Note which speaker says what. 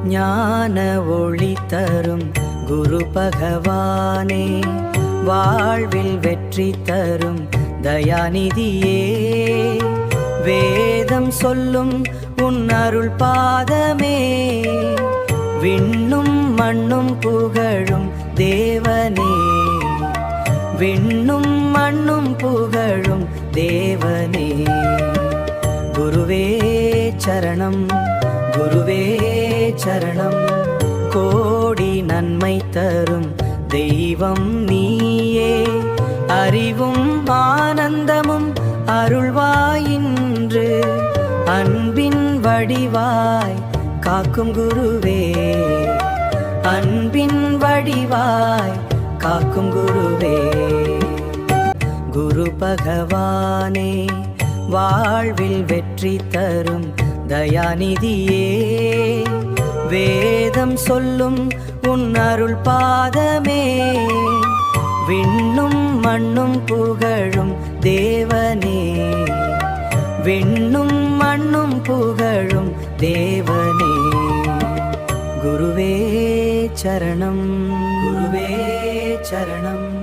Speaker 1: ஞான ஒளி தரும் குரு பகவானே, வாழ்வில் வெற்றி தரும் தயாநிதியே, வேதம் சொல்லும் உன் அருள் பாதமே, விண்ணும் மண்ணும் புகழும் தேவனே, விண்ணும் மண்ணும் புகழும் தேவனே. குருவே சரணம், குருவே சரணம், கோடி நன்மை தரும் தெய்வம் நீயே, அறிவும் ஆனந்தமும் அருள்வாயின்று, அன்பின் வடிவாய் காக்கும் குருவே, அன்பின் வடிவாய் காக்கும் குருவே. குரு பகவானே, வாழ்வில் வெற்றி தரும் தயாநிதியே, வேதம் சொல்லும் உன் அருள் பாதமே, விண்ணும் மண்ணும் புகழும் தேவனே, விண்ணும் மண்ணும் புகழும் தேவனே. குருவே சரணம், குருவே சரணம்.